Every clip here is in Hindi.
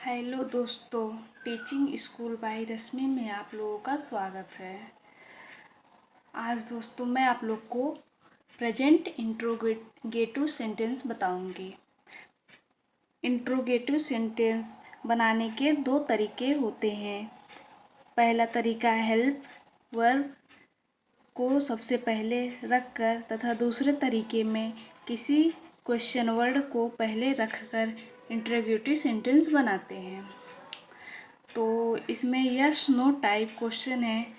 हेलो दोस्तों, टीचिंग स्कूल बाय रश्मि में आप लोगों का स्वागत है। आज दोस्तों मैं आप लोग को प्रेजेंट इंट्रोगेटिव सेंटेंस बताऊंगी। इंट्रोगेटिव सेंटेंस बनाने के दो तरीके होते हैं। पहला तरीका हेल्प वर्ब को सबसे पहले रखकर तथा दूसरे तरीके में किसी क्वेश्चन वर्ड को पहले रखकर इंट्रोगेटिव सेंटेंस बनाते हैं। तो इसमें यस नो टाइप क्वेश्चन है।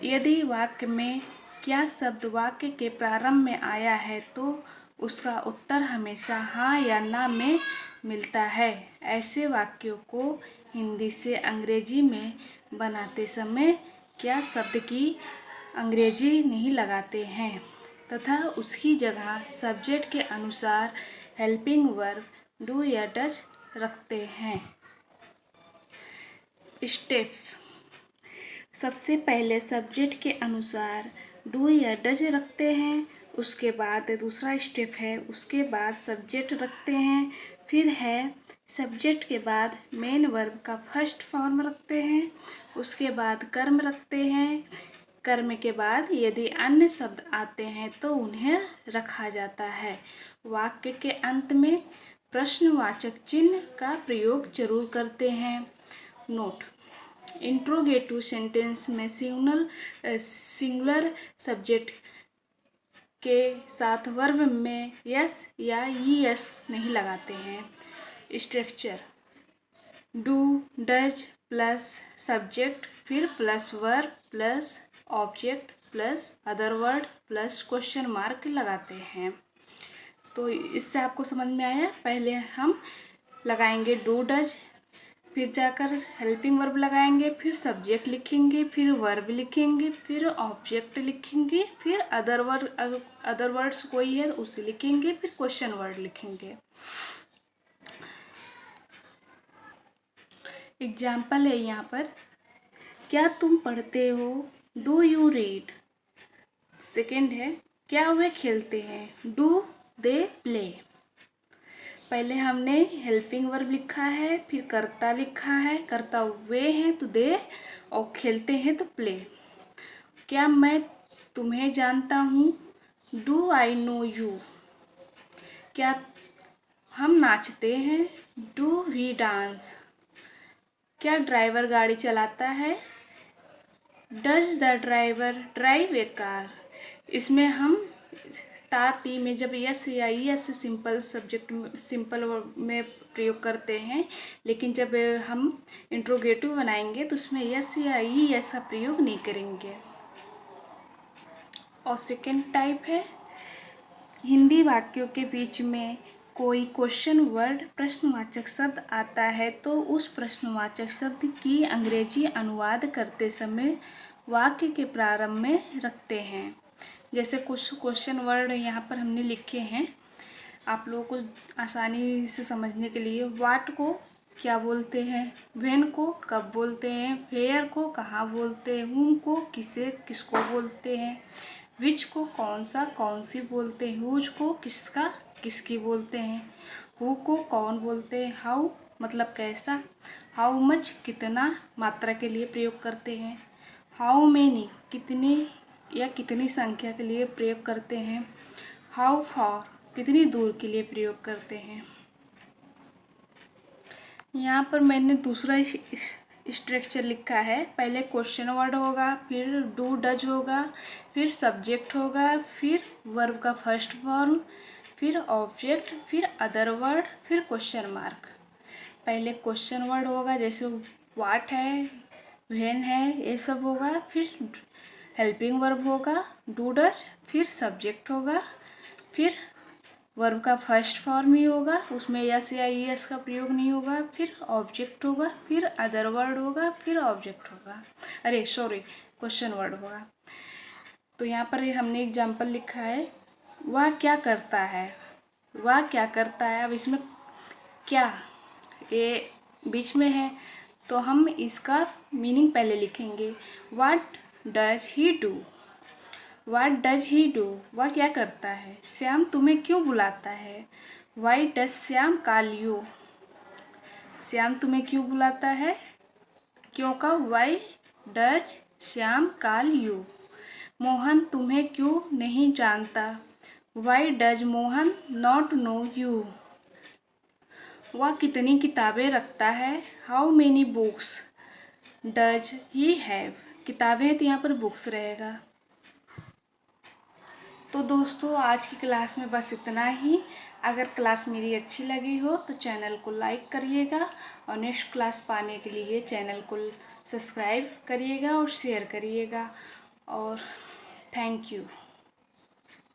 यदि वाक्य में क्या शब्द वाक्य के प्रारंभ में आया है तो उसका उत्तर हमेशा हाँ या ना में मिलता है। ऐसे वाक्यों को हिंदी से अंग्रेजी में बनाते समय क्या शब्द की अंग्रेजी नहीं लगाते हैं तथा उसकी जगह सब्जेक्ट के अनुसार हेल्पिंग वर्ब डू या डज रखते हैं। स्टेप्स। सबसे पहले सब्जेक्ट के अनुसार डू या डज रखते हैं। उसके बाद दूसरा स्टेप है, उसके बाद सब्जेक्ट रखते हैं। फिर है सब्जेक्ट के बाद मेन वर्ब का फर्स्ट फॉर्म रखते हैं। उसके बाद कर्म रखते हैं। कर्म के बाद यदि अन्य शब्द आते हैं तो उन्हें रखा जाता है। वाक्य के अंत में प्रश्नवाचक चिन्ह का प्रयोग जरूर करते हैं। नोट: इंट्रोगेटिव सेंटेंस में सिंगुलर सब्जेक्ट के साथ वर्ब में यस या ईएस नहीं लगाते हैं। Structure: do does plus subject, फिर plus verb plus object plus other word plus question mark लगाते हैं। तो इससे आपको समझ में आया। पहले हम लगाएंगे डू डज, फिर जाकर हेल्पिंग वर्ब लगाएंगे, फिर सब्जेक्ट लिखेंगे, फिर वर्ब लिखेंगे, फिर ऑब्जेक्ट लिखेंगे, फिर अदर वर्ड्स कोई है उसे लिखेंगे, फिर क्वेश्चन वर्ड लिखेंगे। एग्जाम्पल है यहाँ पर, क्या तुम पढ़ते हो? Do you read. सेकेंड है, क्या वे खेलते हैं? Do they play. पहले हमने हेल्पिंग वर्ब लिखा है, फिर कर्ता लिखा है, कर्ता वे हैं तो दे, और खेलते हैं तो प्ले। क्या मैं तुम्हें जानता हूँ? Do I know you. क्या हम नाचते हैं? Do we dance. क्या ड्राइवर गाड़ी चलाता है? Does the driver drive a car. इसमें हम ती में जब यस या यस सिंपल में प्रयोग करते हैं, लेकिन जब हम इंट्रोगेटिव बनाएंगे तो उसमें यस या ई यस का प्रयोग नहीं करेंगे। और सेकेंड टाइप है, हिंदी वाक्यों के बीच में कोई क्वेश्चन वर्ड प्रश्नवाचक शब्द आता है तो उस प्रश्नवाचक शब्द की अंग्रेजी अनुवाद करते समय वाक्य के प्रारंभ में रखते हैं। जैसे कुछ क्वेश्चन वर्ड यहाँ पर हमने लिखे हैं आप लोगों को आसानी से समझने के लिए। वाट को क्या बोलते हैं, व्हेन को कब बोलते हैं, वेयर को कहाँ बोलते हैं, हुम को किसे किसको बोलते हैं, विच को कौन सा कौन सी बोलते हैं, हुज को किसका किसकी बोलते हैं, हु को कौन बोलते हैं, हाउ मतलब कैसा, हाउ मच कितना मात्रा के लिए प्रयोग करते हैं, हाउ मेनी कितने या कितनी संख्या के लिए प्रयोग करते हैं, हाउ फार कितनी दूर के लिए प्रयोग करते हैं। यहाँ पर मैंने दूसरा स्ट्रक्चर लिखा है। पहले क्वेश्चन वर्ड होगा, फिर डू डज होगा, फिर सब्जेक्ट होगा, फिर वर्ब का फर्स्ट फॉर्म, फिर ऑब्जेक्ट, फिर अदर वर्ड, फिर क्वेश्चन मार्क। पहले क्वेश्चन वर्ड होगा, जैसे वाट है, व्हेन है, ये सब होगा। फिर हेल्पिंग वर्ब होगा डू डज, फिर सब्जेक्ट होगा, फिर वर्ब का फर्स्ट फॉर्म ही होगा, उसमें यस या ईएस का प्रयोग नहीं होगा, फिर ऑब्जेक्ट होगा, फिर अदर वर्ड होगा, फिर ऑब्जेक्ट होगा, क्वेश्चन वर्ड होगा। तो यहाँ पर हमने एग्जाम्पल लिखा है, वह क्या करता है, वह क्या करता है। अब इसमें क्या ये बीच में है तो हम इसका मीनिंग पहले लिखेंगे। What does he do, what does he do, वह क्या करता है। श्याम तुम्हें क्यों बुलाता है, why does Shyam call you. Shyam तुम्हें क्यों बुलाता है? क्यों का why does Shyam call you? Mohan तुम्हें क्यों नहीं जानता? Why does Mohan not know you? वह कितनी किताबें रखता है? How many books does he have? किताबें तो यहाँ पर बुक्स रहेगा। तो दोस्तों आज की क्लास में बस इतना ही। अगर क्लास मेरी अच्छी लगी हो तो चैनल को लाइक करिएगा और नेक्स्ट क्लास पाने के लिए चैनल को सब्सक्राइब करिएगा और शेयर करिएगा। और थैंक यू।